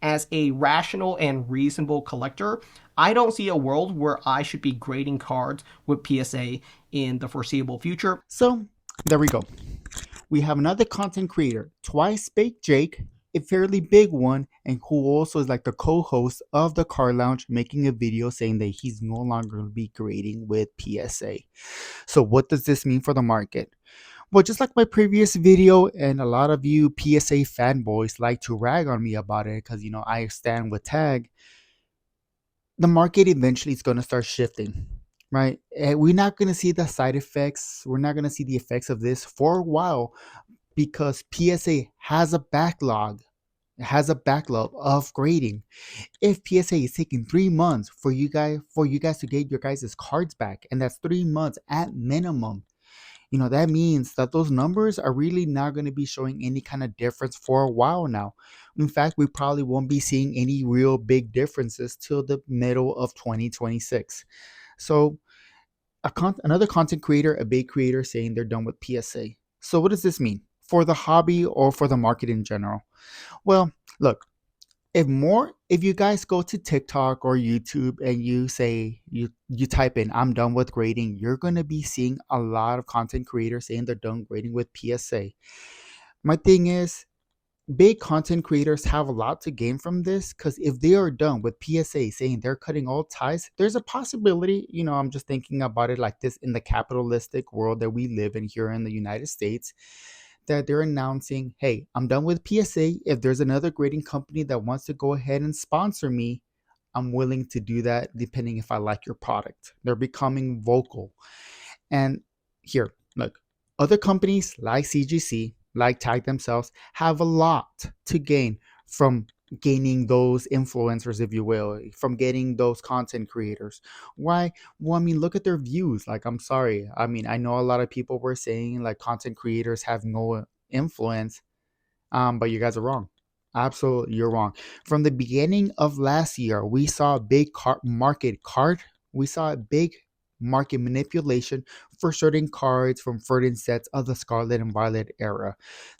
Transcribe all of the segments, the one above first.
As a rational and reasonable collector, I don't see a world where I should be grading cards with PSA in the foreseeable future. So there we go. We have another content creator, Twice Baked Jake, a fairly big one, and who also is like the co-host of the Car Lounge, making a video saying that he's no longer going to be grading with PSA. So what does this mean for the market? Well, just like my previous video, and a lot of you PSA fanboys like to rag on me about it because I stand with Tag. The market eventually is going to start shifting, right? And we're not going to see the side effects. We're not going to see the effects of this for a while because PSA has a backlog. It has a backlog of grading. If PSA is taking 3 months for you guys to get your guys' cards back, and that's 3 months at minimum, that means that those numbers are really not going to be showing any kind of difference for a while now. In fact, we probably won't be seeing any real big differences till the middle of 2026. So, another content creator, a big creator, saying they're done with PSA. So, what does this mean for the hobby or for the market in general? Well, look, if you guys go to TikTok or YouTube and you type in I'm done with grading, you're gonna be seeing a lot of content creators saying they're done grading with PSA. My thing is, big content creators have a lot to gain from this because if they are done with PSA saying they're cutting all ties, there's a possibility, I'm just thinking about it like this in the capitalistic world that we live in here in the United States, that they're announcing, hey, I'm done with PSA. If there's another grading company that wants to go ahead and sponsor me, I'm willing to do that depending if I like your product. They're becoming vocal. And here, look, other companies like CGC, like Tag themselves, have a lot to gain from gaining those influencers, if you will, from getting those content creators. Why? Well, I mean, look at their views. Like, I'm sorry. I mean, I know a lot of people were saying like content creators have no influence, but you guys are wrong. Absolutely, you're wrong. From the beginning of last year, we saw a big market card. We saw a big market manipulation for certain cards from certain sets of the Scarlet and Violet era.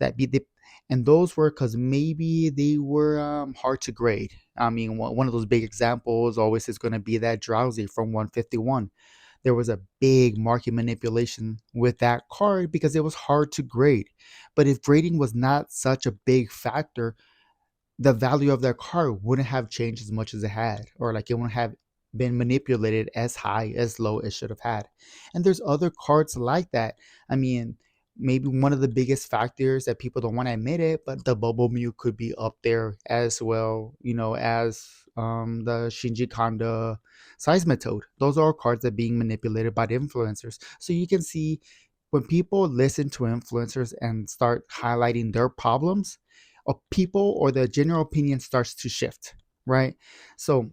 That be the and those were because maybe they were hard to grade. I mean, one of those big examples always is going to be that Drowsy from 151. There was a big market manipulation with that card because it was hard to grade. But if grading was not such a big factor, the value of that card wouldn't have changed as much as it had, or like it wouldn't have been manipulated as high, as low as should have had. And there's other cards like that. I mean, maybe one of the biggest factors that people don't want to admit it, but the Bubble Mew could be up there as well, as the Shinji Kanda Seismitoad. Those are cards that are being manipulated by the influencers. So you can see when people listen to influencers and start highlighting their problems, people or the general opinion starts to shift, right? So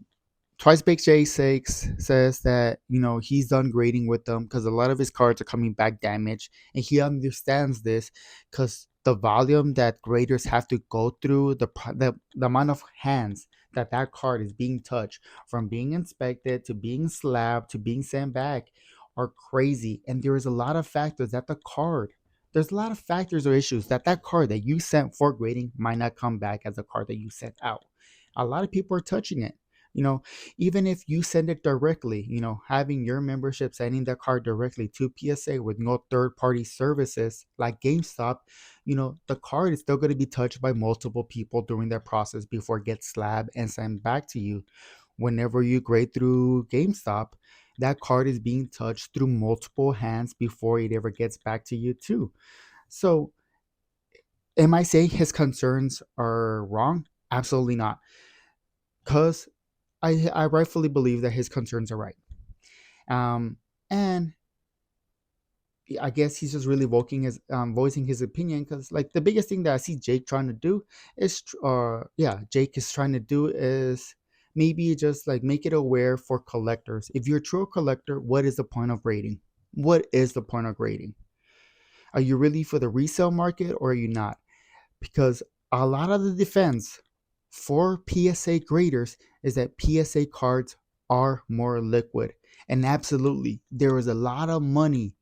Twice Baked Jay says that he's done grading with them because a lot of his cards are coming back damaged, and he understands this because the volume that graders have to go through, the amount of hands that card is being touched, from being inspected to being slabbed to being sent back, are crazy. And there is a lot of factors that there's a lot of factors or issues that card that you sent for grading might not come back as a card that you sent out. A lot of people are touching it. You know, Even if you send it directly, having your membership sending that card directly to PSA with no third party services like GameStop, the card is still going to be touched by multiple people during that process before it gets slabbed and sent back to you. Whenever you grade through GameStop, that card is being touched through multiple hands before it ever gets back to you, too. So, am I saying his concerns are wrong? Absolutely not. Because I rightfully believe that his concerns are right. And I guess he's just really voicing his opinion because, like, the biggest thing that I see Jake trying to do Jake is trying to do is maybe just like make it aware for collectors. If you're a true collector, what is the point of grading? What is the point of grading? Are you really for the resale market or are you not? Because a lot of the defense for PSA graders is that PSA cards are more liquid. And absolutely, there is a lot of money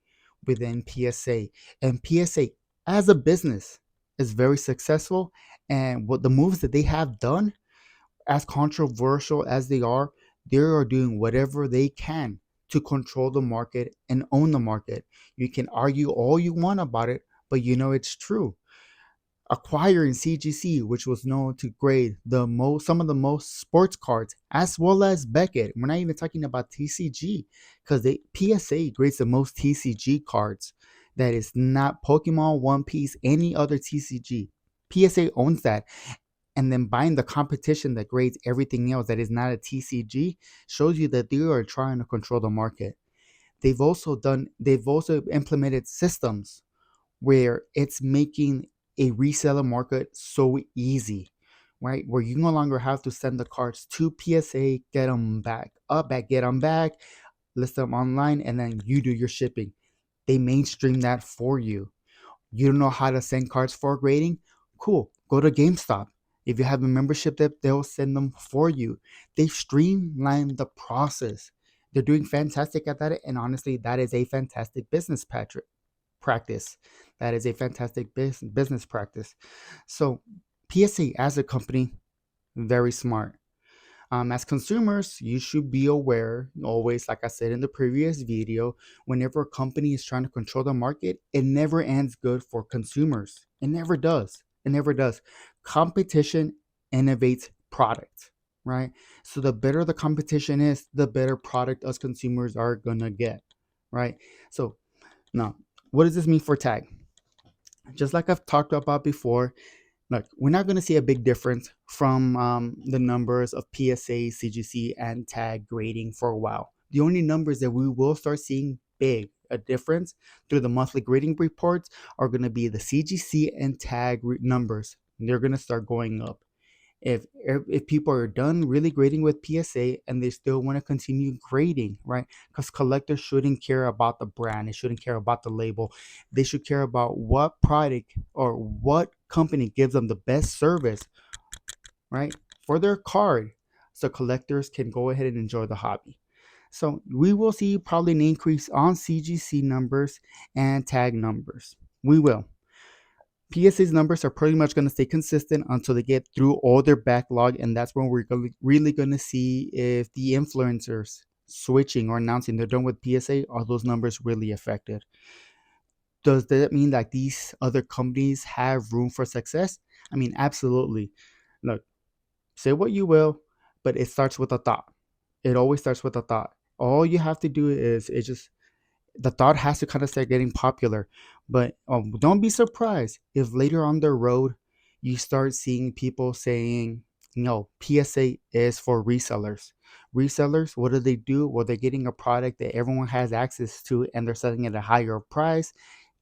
within PSA. And PSA as a business is very successful. And what the moves that they have done, as controversial as they are doing whatever they can to control the market and own the market. You can argue all you want about it, but you know it's true. Acquiring CGC, which was known to grade some of the most sports cards, as well as Beckett. We're not even talking about TCG, because the PSA grades the most TCG cards. That is not Pokemon, One Piece, any other TCG. PSA owns that, and then buying the competition that grades everything else that is not a TCG shows you that they are trying to control the market. They've also implemented systems where it's making a reseller market so easy, right? Where you no longer have to send the cards to PSA, get them back, get them back, list them online, and then you do your shipping. They mainstream that for you. You don't know how to send cards for grading? Cool. Go to GameStop. If you have a membership, that they'll send them for you. They've streamlined the process. They're doing fantastic at that. And honestly, that is a fantastic practice. That is a fantastic business practice. So, PSA as a company, very smart. As consumers, you should be aware always, like I said in the previous video, whenever a company is trying to control the market, it never ends good for consumers. It never does. It never does. Competition innovates product, right? So the better the competition is, the better product us consumers are gonna get, right? So now, what does this mean for tag? Just like I've talked about before, look, we're not going to see a big difference from the numbers of PSA, CGC, and tag grading for a while. The only numbers that we will start seeing big a difference through the monthly grading reports are going to be the CGC and tag numbers. They're going to start going up. If people are done really grading with PSA and they still want to continue grading, right? Because collectors shouldn't care about the brand, they shouldn't care about the label. They should care about what product or what company gives them the best service, right? For their card, so collectors can go ahead and enjoy the hobby. So we will see probably an increase on CGC numbers and tag numbers. We will. PSA's numbers are pretty much going to stay consistent until they get through all their backlog, and that's when we're really going to see if the influencers switching or announcing they're done with PSA, are those numbers really affected. Does that mean that these other companies have room for success? I mean, absolutely. Look, say what you will, but it starts with a thought. It always starts with a thought. All you have to do is it just the thought has to kind of start getting popular. But don't be surprised if later on the road you start seeing people saying, no, PSA is for resellers. Resellers, what do they do? Well, they're getting a product that everyone has access to and they're selling it at a higher price,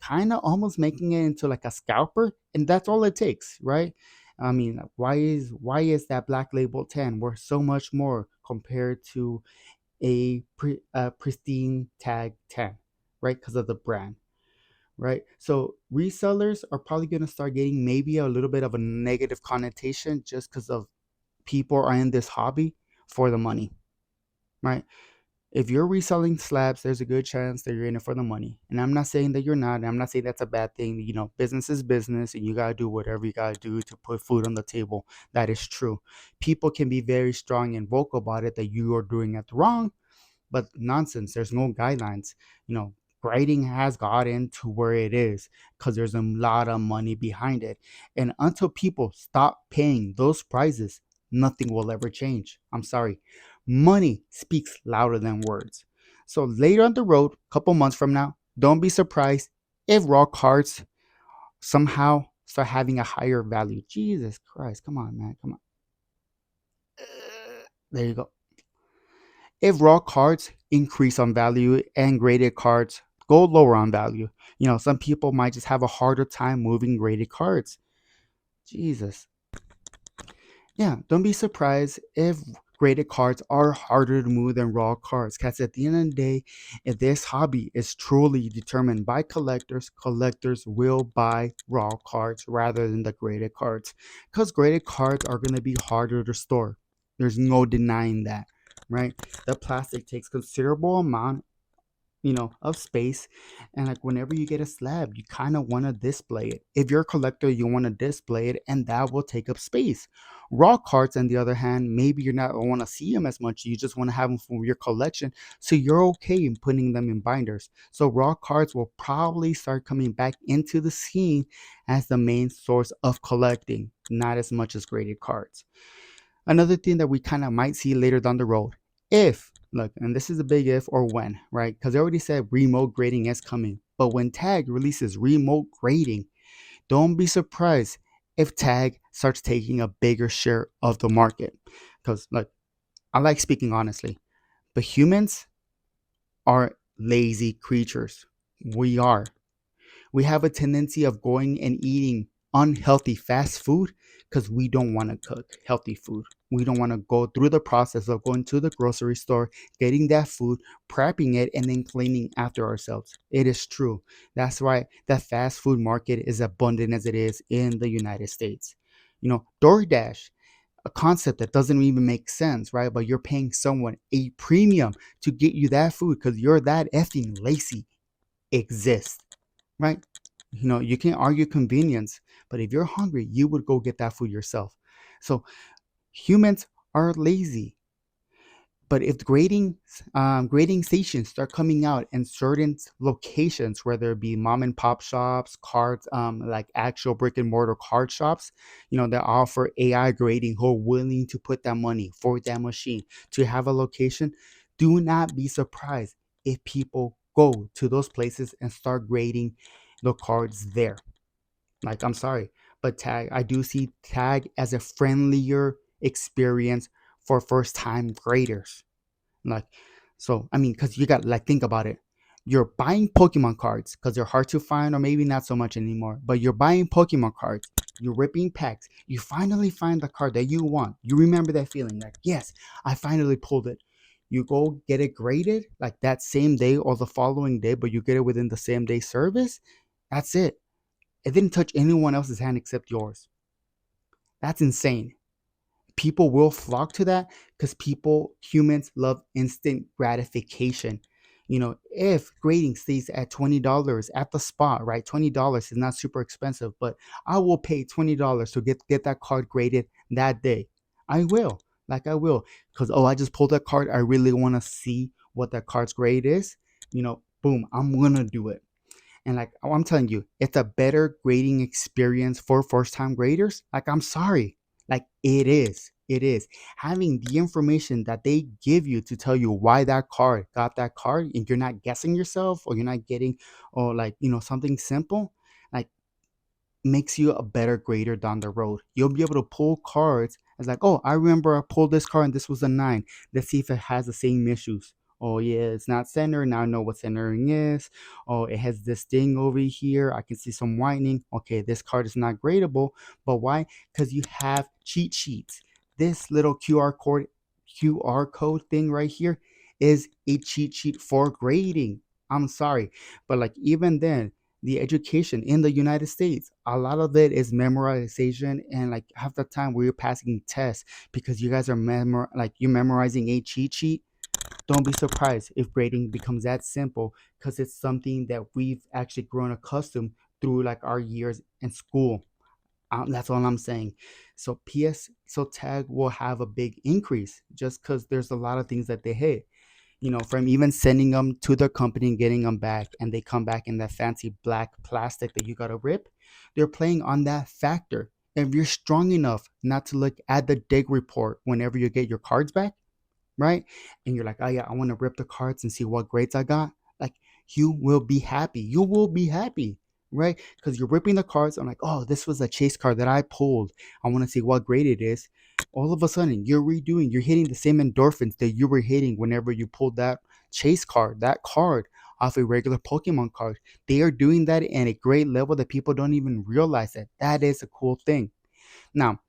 kind of almost making it into like a scalper. And that's all it takes, right? I mean, why is that black label 10 worth so much more compared to a pristine tag 10, right? Because of the brand, right? So resellers are probably going to start getting maybe a little bit of a negative connotation just because of people are in this hobby for the money, right? If you're reselling slabs, there's a good chance that you're in it for the money. And I'm not saying that you're not. I'm not saying that's a bad thing. You know, business is business and you got to do whatever you got to do to put food on the table. That is true. People can be very strong and vocal about it that you are doing it wrong, but nonsense. There's no guidelines. You know, grading has gotten to where it is because there's a lot of money behind it. And until people stop paying those prices, nothing will ever change. I'm sorry. Money speaks louder than words. So later on the road, a couple months from now, don't be surprised if raw cards somehow start having a higher value. Jesus Christ. Come on, man. Come on. There you go. If raw cards increase on value and graded cards go lower on value, you know, some people might just have a harder time moving graded cards. Jesus. Yeah, don't be surprised if graded cards are harder to move than raw cards. Because at the end of the day, if this hobby is truly determined by collectors, collectors will buy raw cards rather than the graded cards. Because graded cards are going to be harder to store. There's no denying that, right? The plastic takes considerable amount of space. And like whenever you get a slab, you kind of want to display it. If you're a collector, you want to display it, and that will take up space. Raw cards, on the other hand, maybe you're not want to see them as much. You just want to have them for your collection, so you're okay in putting them in binders. So raw cards will probably start coming back into the scene as the main source of collecting, not as much as graded cards. Another thing that we kind of might see later down the road, if, look, and this is a big if or when, right? Because I already said remote grading is coming. But when Tag releases remote grading, don't be surprised if Tag starts taking a bigger share of the market. Because, look, I like speaking honestly, but humans are lazy creatures. We are. We have a tendency of going and eating unhealthy fast food because we don't want to cook healthy food. We don't want to go through the process of going to the grocery store, getting that food, prepping it, and then cleaning after ourselves. It is true. That's why the fast food market is abundant as it is in the United States. DoorDash, a concept that doesn't even make sense, right? But you're paying someone a premium to get you that food because you're that effing lazy, exists, right? You can't argue convenience, but if you're hungry, you would go get that food yourself. So humans are lazy. But if grading stations start coming out in certain locations, whether it be mom and pop shops, cards, like actual brick and mortar card shops, that offer AI grading, who are willing to put that money for that machine to have a location, do not be surprised if people go to those places and start grading the cards there. Like, I'm sorry, but I do see Tag as a friendlier experience for first time graders. Like, so I mean, because you got, like, think about it. You're buying Pokemon cards because they're hard to find, or maybe not so much anymore, but you're buying Pokemon cards. You're ripping packs. You finally find the card that you want. You remember that feeling, like, yes, I finally pulled it. You go get it graded like that same day or the following day, but you get it within the same day service. That's it. It didn't touch anyone else's hand except yours. That's insane. People will flock to that because humans love instant gratification. If grading stays at $20 at the spot, right? $20 is not super expensive, but I will pay $20 to get that card graded that day. I will. Like, I will. Because, oh, I just pulled that card. I really want to see what that card's grade is. Boom, I'm going to do it. And like, I'm telling you, it's a better grading experience for first time graders. Like, I'm sorry. Like, it is. It is. Having the information that they give you to tell you why that card got that card, and you're not guessing yourself, or you're not getting, or like, something simple. Like, makes you a better grader down the road. You'll be able to pull cards. It's like, oh, I remember I pulled this card and this was a 9. Let's see if it has the same issues. Oh, yeah, it's not center. Now I know what centering is. Oh, it has this thing over here. I can see some whitening. Okay, this card is not gradable. But why? Because you have cheat sheets. This little QR code thing right here is a cheat sheet for grading. I'm sorry. But like, even then, the education in the United States, a lot of it is memorization, and like half the time we're passing tests because you guys are you're memorizing a cheat sheet. Don't be surprised if grading becomes that simple because it's something that we've actually grown accustomed through like our years in school. That's all I'm saying. So Tag will have a big increase just because there's a lot of things that they hit, from even sending them to their company and getting them back, and they come back in that fancy black plastic that you got to rip. They're playing on that factor. If you're strong enough not to look at the dig report whenever you get your cards back, right? And you're like, oh yeah, I want to rip the cards and see what grades I got. Like, you will be happy. You will be happy, right? Because you're ripping the cards. I'm like, oh, this was a chase card that I pulled. I want to see what grade it is. All of a sudden, you're hitting the same endorphins that you were hitting whenever you pulled that chase card, that card off a regular Pokemon card. They are doing that in a great level that people don't even realize that. That is a cool thing. Now,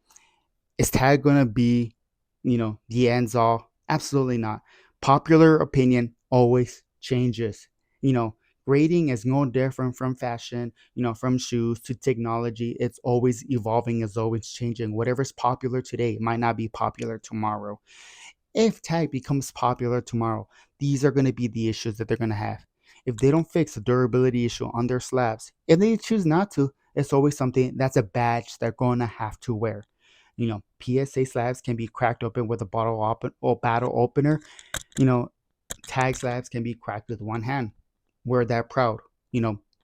is Tag gonna be, the ends all? Absolutely not. Popular opinion always changes. You know, Grading is no different from fashion, from shoes to technology. It's always evolving, it's always changing. Whatever's popular today might not be popular tomorrow. If Tag becomes popular tomorrow, these are going to be the issues that they're going to have. if they don't fix the durability issue on their slabs, if they choose not to, it's always something that's a badge they're going to have to wear. PSA slabs can be cracked open with a bottle opener. You know, tag slabs can be cracked with one hand. We're that proud.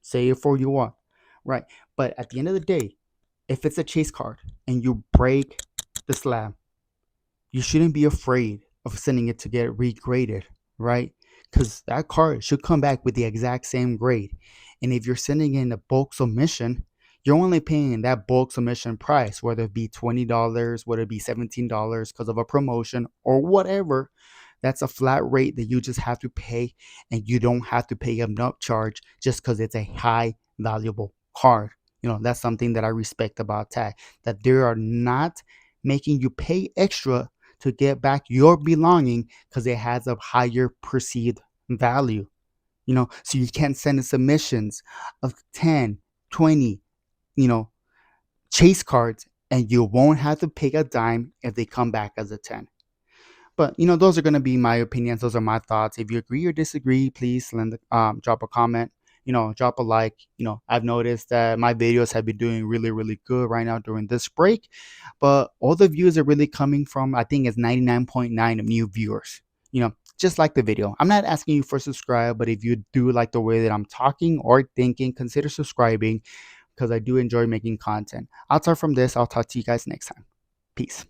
Say it for you want, right? But at the end of the day, if it's a chase card and you break the slab, you shouldn't be afraid of sending it to get regraded, right? Because that card should come back with the exact same grade. And if you're sending in a bulk submission, you're only paying that bulk submission price, whether it be $20, whether it be $17 because of a promotion or whatever. That's a flat rate that you just have to pay, and you don't have to pay an upcharge just because it's a high valuable card. That's something that I respect about Tag, that they are not making you pay extra to get back your belonging because it has a higher perceived value. So you can't send in submissions of 10, 20, you know, chase cards, and you won't have to pay a dime if they come back as a 10. But those are gonna be my opinions. Those are my thoughts. If you agree or disagree, please drop a comment. Drop a like. I've noticed that my videos have been doing really, really good right now during this break. But all the views are really coming from, I think it's 99.9 of new viewers. Just like the video. I'm not asking you for subscribe, but if you do like the way that I'm talking or thinking, consider subscribing because I do enjoy making content. I'll start from this. I'll talk to you guys next time. Peace.